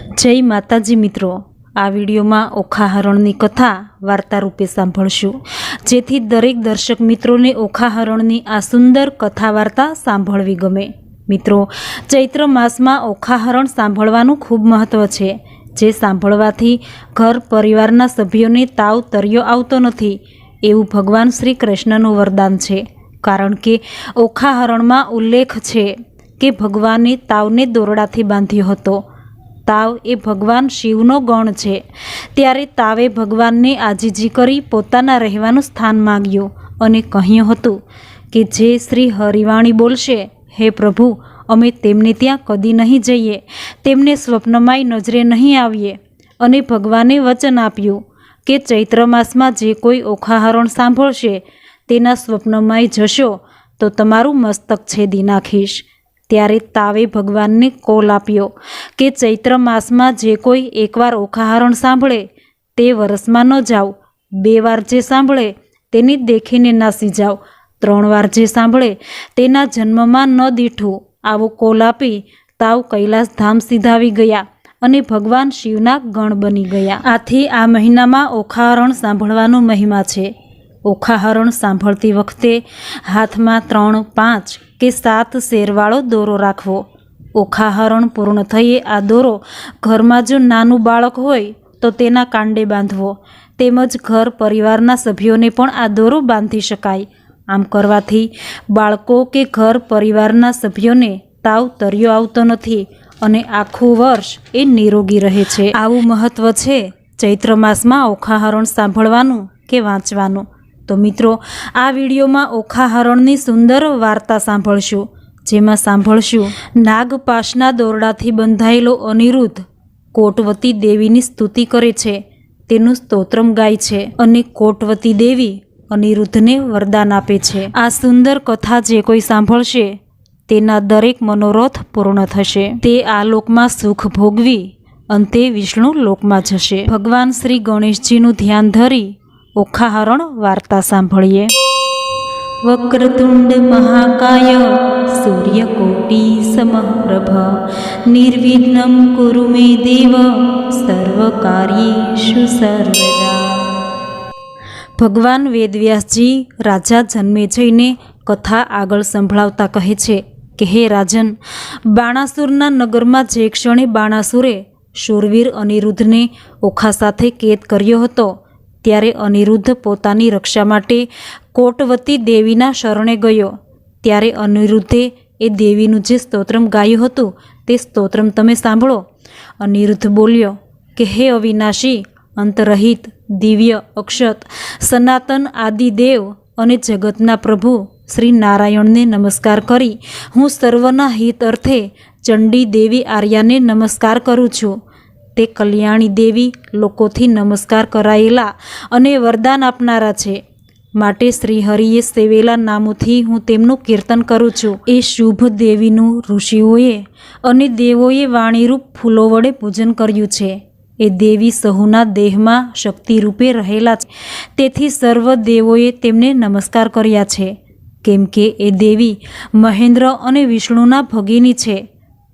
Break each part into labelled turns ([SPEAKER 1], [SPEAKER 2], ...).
[SPEAKER 1] जय माताजी मित्रों, आ विडियो में ओखा हरणनी कथा वार्ता रूपे सांभळशुं, जेथी दरेक दर्शक मित्रों ने ओखा हरणनी आ सुंदर कथा वार्ता सांभळवी गमे। मित्रों, चैत्र मास में ओखा हरण सांभळवानुं खूब महत्व छे, जे सांभळवाथी घर परिवारना सभ्योने ताव तर्यो आवतो नथी एवुं भगवान श्री कृष्णनुं वरदान छे। कारण के ओखा हरण में उल्लेख छे के भगवाने तावने दोरडाथी बांध्यो हतो। ताव ए भगवान शिवनो गण छे, त्यारे तावे भगवानने आजीजी करी पोताना रहेवानुं स्थान माग्युं अने कह्युं हतुं के जे श्री हरिवाणी बोलशे, हे प्रभु अमे तेमने त्यां कदी नहीं जईए, तेमने स्वप्नमांय नजरे नहीं आवीए। अने भगवाने वचन आप्युं के चैत्र मासमां जे कोई ओखा हरण सांभळशे तेना स्वप्नमांय जशो तो तमारुं मस्तक छेदी नाखीश। त्यारे तावे भगवानने कोल आप्यो के चैत्र मास में जे कोई एक वार ओखा हरण सांभळे ते वरस में न जाओ, 2 वार जे सांभळे तेनी देखीने नासी जाओ, 3 वार जे सांभळे तेना जन्म में न दीठू। आवो कोल आपी ताव कैलास धाम सीधावी गया अने भगवान शिवना गण बनी गया। आथी आ महीना में ओखा हरण सांभळवानो महिमा छे। ओखा हरण सांभळती वखते हाथ में 3, 5 के 7 शेरवाळो दोरो राखवो। ओखा हरण पूर्ण थये आ दोरो घर में जो नानुं बाळक होय तो तेना कांडे बांधवो, तेमज घर परिवारना सभ्योने पण आ दोरो बांधी शकाय। आम करवाथी बाळको के घर परिवारना सभ्योने ताव तर्यो आवतो नथी अने आखुं वर्ष ए निरोगी रहे छे। आवुं महत्व छे चैत्र मासमां ओखा हरण सांभळवानुं के वांचवानुं। तो मित्रों, आ विडियो में ओखा हरणनी सुंदर वार्ता सांभळशुं, जेमां सांभळशुं नागपाशना दोरडाथी बंधायेलो अनिरुद्ध कोटवती देवीनी स्तुति करे छे, तेनुं स्तोत्रम गाय छे अने कोटवती देवी अनिरुद्धने वरदान आपे छे। आ सुंदर कथा जे कोई सांभळशे तेना दरेक मनोरथ पूर्ण थशे। ते आ लोकमां सुख भोगवी अंते विष्णु लोकमां जशे। भगवान श्री गणेशजीनुं ध्यान धरी ओखा हरण वार्ता सांभळीए। वक्रतुंड महाकाय सूर्यकोटि समप्रभ निर्विघ्नं कुरु मे देव सर्वकार्येषु सर्वदा। भगवान वेदव्यासजी राजा जन्मेजयने कथा आगळ संभळावता कहे छे के हे राजन, बाणासुरना नगरमां जे क्षणे बाणासुरे शूरवीर अनिरुद्धने ओखा साथे केद कर्यो हतो त्यारे अनिरुद्ध पोतानी रक्षा माटे कोटवती देवीना शरणे गयो। त्यारे अनिरुद्धे ए देवीनुं जे स्तोत्रम गायुं हतुं ते स्तोत्रम तमे सांभळो। अनिरुद्ध बोल्यो के हे अविनाशी, अंतरहित, दिव्य, अक्षत, सनातन आदि देव अने जगतना प्रभु श्री नारायण ने नमस्कार करी हूँ सर्वना हित अर्थे चंडी देवी आर्याने नमस्कार करूँ छूँ। ते कल्याणी देवी लोकोथी नमस्कार करायेला अने वरदान आपनारा छे, माटे श्रीहरिए सेवेला नामोथी हूँ तेमनुं कीर्तन करूँ छूँ। ए शुभ देवीनुं ऋषिओए अने देवोए वाणीरूप फूलो वडे पूजन कर्युं छे। ए देवी सहुना देहमां शक्ति रूपे रहेला छे, तेथी सर्व देवोए तेमने नमस्कार कर्या छे, केम के ए देवी महेंद्र अने विष्णुना भगिनी छे।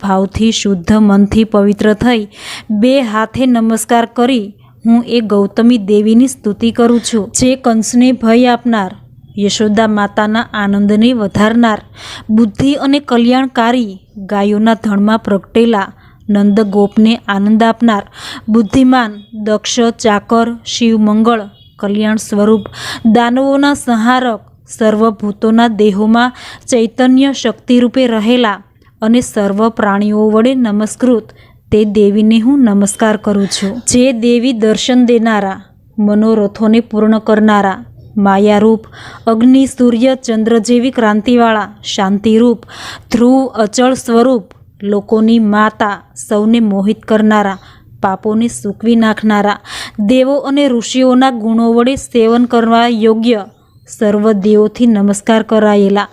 [SPEAKER 1] भावथी शुद्ध मनथी पवित्र थई 2 हाथे नमस्कार करी हूँ ए गौतमी देवीनी स्तुति करूँ छूँ, जे कंसने भय आपनार, यशोदा माताना आनंदने वधारनार, बुद्धि अने कल्याणकारी, गायोना धणमां प्रगटेला नंद गोपने आनंद आपनार, बुद्धिमान, दक्ष, चाकर, शिव मंगल, कल्याण स्वरूप, दानवोना संहारक, सर्वभूतोना देहोमां चैतन्य शक्ति रूपे रहेला अने सर्व प्राणीओ वडे नमस्कृत ते देवीने हूँ नमस्कार करूँ छूँ। जे देवी दर्शन देनारा, मनोरथोने पूर्ण करनारा, मायारूप, अग्नि, सूर्य, चंद्र जेवी क्रांतिवाळा, शांतिरूप, ध्रुव, अचल स्वरूप, लोकोनी माता, सौने मोहित करनारा, पापोने सूकवी नाखनारा, देवो अने ऋषिओना गुणो वडे सेवन करवा योग्य सर्व देवोथी नमस्कार करायेला,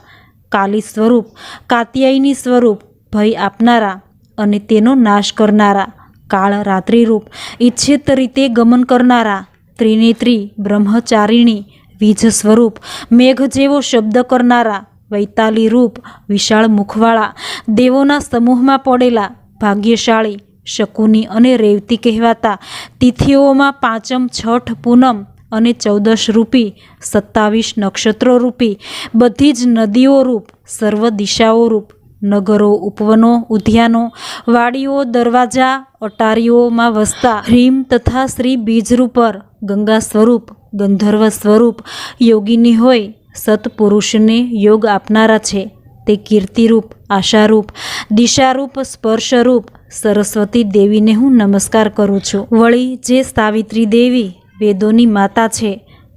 [SPEAKER 1] काली स्वरूप, कात्यायनी स्वरूप, भय आपनारा अने तेनो नाश करनारा, काळ रात्रि रूप, इच्छित रीते गमन करनारा, त्रिनेत्री, ब्रह्मचारिणी, वीज स्वरूप, मेघ जेवो शब्द करनारा, वैताली रूप, विशाळ मुखवाळा, देवोना समूहमां पड़ेला, भाग्यशाળી, શકુની અને રેવતી કહેવાતા તિથિઓમાં પાંચમ છઠ પૂનમ અને 14 રૂપી 27 નક્ષત્રો રૂપી બધી જ નદીઓ રૂપ સર્વ દિશાઓ રૂપ નગરો ઉપવનો ઉદ્યાનો વાડીઓ દરવાજા અટારીઓમાં વસતા હ્રીમ તથા શ્રી બીજરૂ પર ગંગા સ્વરૂપ ગંધર્વ સ્વરૂપ યોગીની હોય સત્પુરુષને યોગ આપનારા છે. તે કીર્તિરૂપ આશારૂપ દિશારૂપ સ્પર્શરૂપ સરસ્વતી દેવીને હું નમસ્કાર કરું છું. વળી જે સાવિત્રી દેવી વેદોની માતા છે,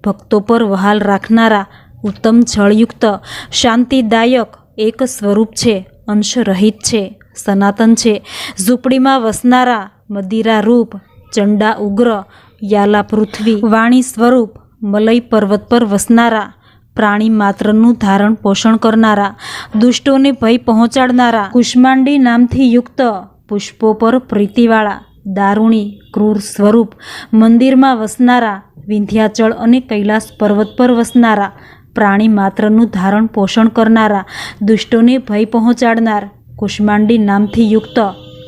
[SPEAKER 1] ભક્તો પર વહાલ રાખનારા ઉત્તમ જળયુક્ત શાંતિદાયક એક સ્વરૂપ છે, અંશ રહિત છે, સનાતન છે, ઝૂંપડીમાં વસનારા મદિરા રૂપ ચંડા ઉગ્ર યાલા પૃથ્વી વાણી સ્વરૂપ મલય પર્વત પર વસનારા પ્રાણી માત્રનું ધારણ પોષણ કરનારા દુષ્ટોને ભય પહોંચાડનારા કુષ્માંડી નામથી યુક્ત પુષ્પો પર પ્રીતિવાળા દારૂણી ક્રૂર સ્વરૂપ મંદિરમાં વસનારા વિંધ્યાચળ અને કૈલાસ પર્વત પર વસનારા પ્રાણી માત્રનું ધારણ પોષણ કરનારા દુષ્ટોને ભય પહોંચાડનાર કુષ્માંડી નામથી યુક્ત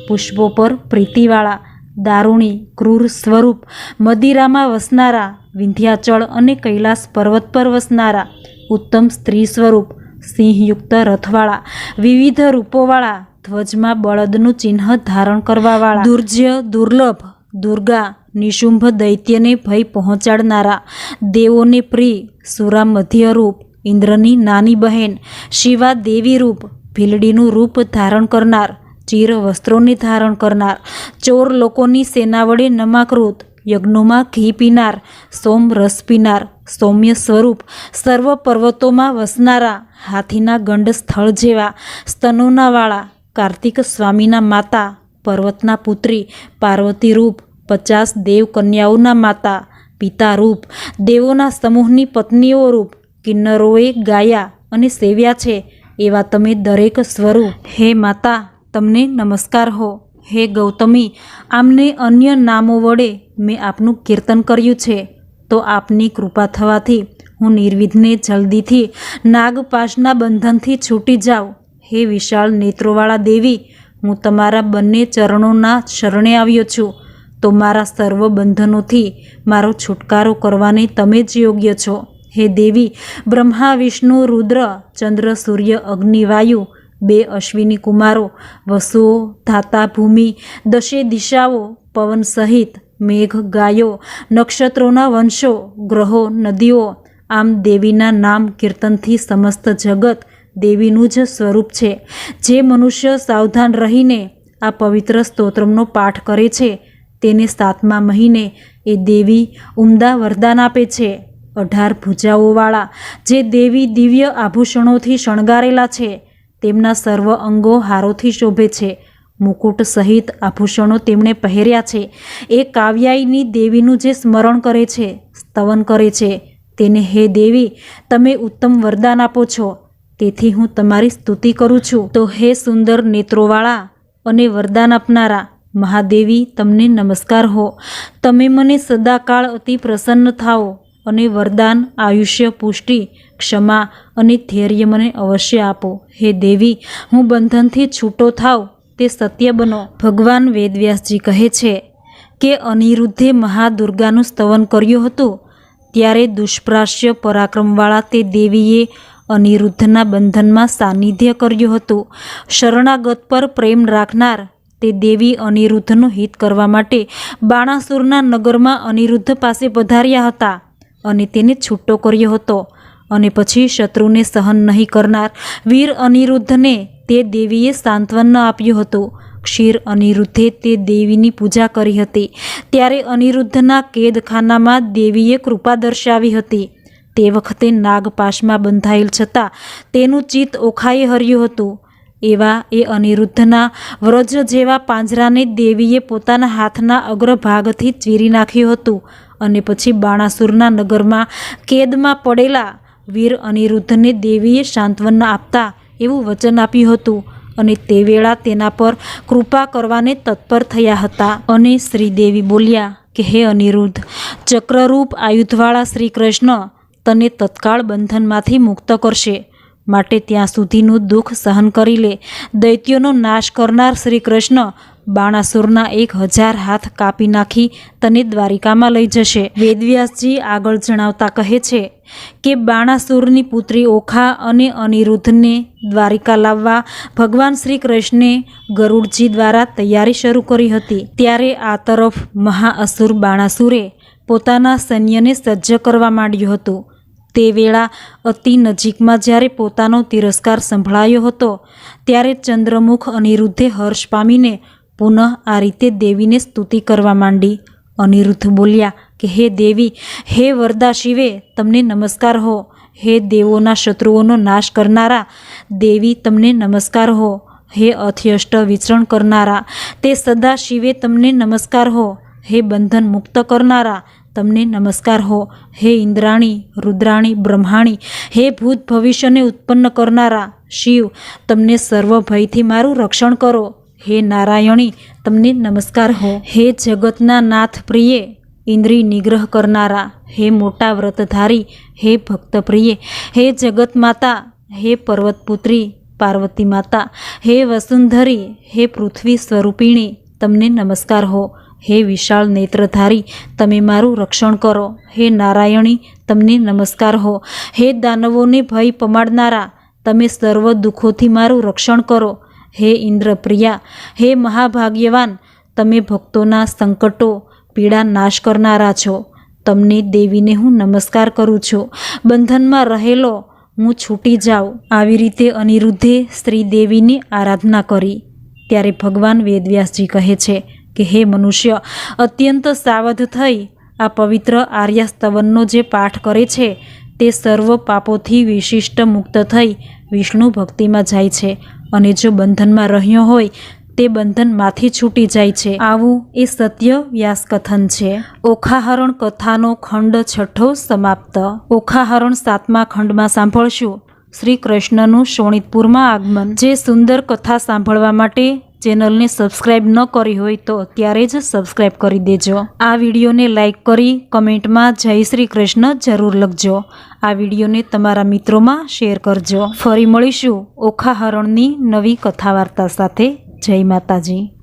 [SPEAKER 1] પુષ્પો પર પ્રીતિવાળા દારૂણી ક્રૂર સ્વરૂપ મદિરામાં વસનારા વિંધ્યાચળ અને કૈલાસ પર્વત પર વસનારા ઉત્તમ સ્ત્રી સ્વરૂપ સિંહયુક્ત રથવાળા વિવિધ રૂપોવાળા ધ્વજમાં બળદનું ચિહ્ન ધારણ કરવાવાળા દુર્જય દુર્લભ દુર્ગા નિશુંભ દૈત્યને ભય પહોંચાડનારા દેવોને પ્રિય સુરા મધ્યરૂપ ઇન્દ્રની નાની બહેન શિવા દેવી રૂપ ભીલડીનું રૂપ ધારણ કરનાર ચીર વસ્ત્રોને ધારણ કરનાર ચોર લોકોની સેના વડે નમાકૃત યજ્ઞોમાં ઘી પીનાર સોમ રસ પીનાર સૌમ્ય સ્વરૂપ સર્વ પર્વતોમાં વસનારા હાથીના ગંડ સ્થળ જેવા સ્તનોનાવાળા કાર્તિક સ્વામીના માતા પર્વતના પુત્રી પાર્વતી રૂપ 50 દેવ કન્યાઓના માતા પિતા રૂપ દેવોના સમૂહની પત્નીઓ રૂપ કિન્નરોએ ગાયા અને સેવ્યા છે એવા તમે દરેક સ્વરૂપ હે માતા તમને નમસ્કાર હો. હે ગૌતમી, આમને અન્ય નામો વડે મેં આપનું કીર્તન કર્યું છે, તો આપની કૃપા થવાથી હું નિર્વિઘ્ને જલ્દીથી નાગપાશના બંધનથી છૂટી જાઉં. હે વિશાળ નેત્રોવાળા દેવી, હું તમારા બંને ચરણોના શરણે આવ્યો છું, તો મારા સર્વ બંધનોથી મારો છુટકારો કરવાને તમે જ યોગ્ય છો. હે દેવી, બ્રહ્મા વિષ્ણુ રુદ્ર ચંદ્ર સૂર્ય અગ્નિ વાયુ 2 અશ્વિની કુમારો વસુઓ ધાતા ભૂમિ 10 દિશાઓ પવન સહિત મેઘ ગાયો નક્ષત્રોના વંશો ગ્રહો નદીઓ આમ દેવીના નામ કીર્તનથી સમસ્ત જગત દેવીનું જ સ્વરૂપ છે. જે મનુષ્ય સાવધાન રહીને આ પવિત્ર સ્તોત્રનો પાઠ કરે છે તેને 7મા મહિને એ દેવી ઉમદા વરદાન આપે છે. 18 ભુજાઓવાળા જે દેવી દિવ્ય આભૂષણોથી શણગારેલા છે, તેમના સર્વ અંગો હારોથી શોભે છે. મુકુટ સહિત આભૂષણો તેમણે પહેર્યા છે. એ કાવ્યાયની દેવીનું જે સ્મરણ કરે છે, સ્તવન કરે છે, તેને હે દેવી તમે ઉત્તમ વરદાન આપો છો, તેથી હું તમારી સ્તુતિ કરું છું. તો હે સુંદર નેત્રોવાળા અને વરદાન આપનારા મહાદેવી, તમને નમસ્કાર હો. તમે મને સદાકાળ અતિ પ્રસન્ન થાઓ અને વરદાન આયુષ્ય પુષ્ટિ ક્ષમા અને ધૈર્ય મને અવશ્ય આપો. હે દેવી, હું બંધનથી છૂટો થાવ તે સત્ય બનો. ભગવાન વેદવ્યાસજી કહે છે કે અનિરુદ્ધે મહાદુર્ગાનું સ્તવન કર્યું હતું, ત્યારે દુષ્પ્રાસ્ય પરાક્રમવાળા તે દેવીએ અનિરુદ્ધના બંધનમાં સાનિધ્ય કર્યું હતું. શરણાગત પર પ્રેમ રાખનાર તે દેવી અનિરુદ્ધનું હિત કરવા માટે બાણાસુરના નગરમાં અનિરુદ્ધ પાસે પધાર્યા હતા અને તેને છૂટો કર્યો હતો. અને પછી શત્રુને સહન નહીં કરનાર વીર અનિરુદ્ધને તે દેવીએ સાંત્વન આપ્યું હતું. ક્ષીર અનિરુદ્ધે તે દેવીની પૂજા કરી હતી. ત્યારે અનિરુદ્ધના કેદખાનામાં દેવીએ કૃપા દર્શાવી હતી. તે વખતે નાગપાશમાં બંધાયેલ છતાં તેનું ચિત્ત ઓખાએ હર્યું હતું. એવા એ અનિરુદ્ધના વ્રજ જેવા પાંજરાને દેવીએ પોતાના હાથના અગ્રભાગથી ચીરી નાખ્યું હતું. અને પછી બાણાસુરના નગરમાં કેદમાં પડેલા વીર અનિરુદ્ધને દેવીએ સાંત્વન આપતા એવું વચન આપ્યું હતું અને તે વેળા તેના પર કૃપા કરવાને તત્પર થયા હતા. અને શ્રીદેવી બોલ્યા કે હે અનિરુદ્ધ, ચક્રરૂપ આયુધવાળા શ્રી કૃષ્ણ તને તત્કાળ બંધનમાંથી મુક્ત કરશે, માટે ત્યાં સુધીનું દુઃખ સહન કરી લે. દૈત્યોનો નાશ કરનાર શ્રી કૃષ્ણ બાણાસુરના 1000 હાથ કાપી નાખી તને દ્વારિકામાં લઈ જશે. વેદવ્યાસજી આગળ જણાવતા કહે છે કે બાણાસુરની પુત્રી ઓખા અને અનિરુદ્ધને દ્વારિકા લાવવા ભગવાન શ્રી કૃષ્ણે ગરુડજી દ્વારા તૈયારી શરૂ કરી હતી. ત્યારે આ તરફ મહાઅસુર બાણાસુરે પોતાના સૈન્યને સજ્જ કરવા માંડ્યું હતું. તે વેળા અતિ નજીકમાં જ્યારે પોતાનો તિરસ્કાર સંભળાયો હતો ત્યારે ચંદ્રમુખ અનિરુદ્ધે હર્ષ પામીને પુનઃ આ રીતે દેવીને સ્તુતિ કરવા માંડી. અનિરુદ્ધ બોલ્યા કે હે દેવી, હે વરદા શિવે, તમને નમસ્કાર હો. હે દેવોના શત્રુઓનો નાશ કરનારા દેવી, તમને નમસ્કાર હો. હે અથ્યષ્ટ વિચરણ કરનારા તે સદા શિવે, તમને નમસ્કાર હો. હે બંધન મુક્ત કરનારા તમને નમસ્કાર હો. હે ઇન્દ્રાણી, રુદ્રાણી, બ્રહ્માણી, હે ભૂત ભવિષ્યને ઉત્પન્ન કરનારા શિવ, તમને સર્વ ભયથી મારું રક્ષણ કરો. હે નારાયણી, તમને નમસ્કાર હો. હે જગતના નાથ પ્રિય, ઇન્દ્રિય નિગ્રહ કરનારા, હે મોટા વ્રતધારી, હે ભક્ત પ્રિય, હે જગત માતા, હે પર્વતપુત્રી પાર્વતી માતા, હે વસુંધરી, હે પૃથ્વી સ્વરૂપિણી, તમને નમસ્કાર હો. હે વિશાળ નેત્રધારી, તમે મારું રક્ષણ કરો. હે નારાયણી, તમને નમસ્કાર હો. હે દાનવોને ભય પમાડનારા, તમે સર્વ દુઃખોથી મારું રક્ષણ કરો. હે ઇન્દ્રપ્રિયા, હે મહાભાગ્યવાન, તમે ભક્તોના સંકટો પીડા નાશ કરનારા છો. તમને દેવીને હું નમસ્કાર કરું છું. બંધનમાં રહેલો હું છૂટી જાઉં. આવી રીતે અનિરુદ્ધે શ્રીદેવીની આરાધના કરી. ત્યારે ભગવાન વેદવ્યાસજી કહે છે કે હે મનુષ્ય, અત્યંત સાવધ થઈ આ પવિત્ર આર્યાસ્તવનનો જે પાઠ કરે છે તે સર્વ પાપોથી વિશિષ્ટ મુક્ત થઈ વિષ્ણુ ભક્તિમાં જાય છે અને જો બંધનમાં રહ્યો હોય તે બંધનમાંથી છૂટી જાય છે. આવું એ સત્ય વ્યાસકથન છે. ઓખાહરણ કથાનો ખંડ 6 સમાપ્ત. ઓખાહરણ 7મા ખંડમાં સાંભળશું શ્રી કૃષ્ણનું શોણિતપુરમાં આગમન. જે સુંદર કથા સાંભળવા માટે ચેનલને સબસ્ક્રાઈબ ન કરી હોય તો અત્યારે જ સબસ્ક્રાઈબ કરી દેજો. આ વિડીયોને લાઈક કરી કમેન્ટમાં જય શ્રી કૃષ્ણ જરૂર લખજો. આ વિડીયોને તમારા મિત્રોમાં શેર કરજો. ફરી મળીશું ઓખાહરણની નવી કથા વાર્તા સાથે. જય માતાજી.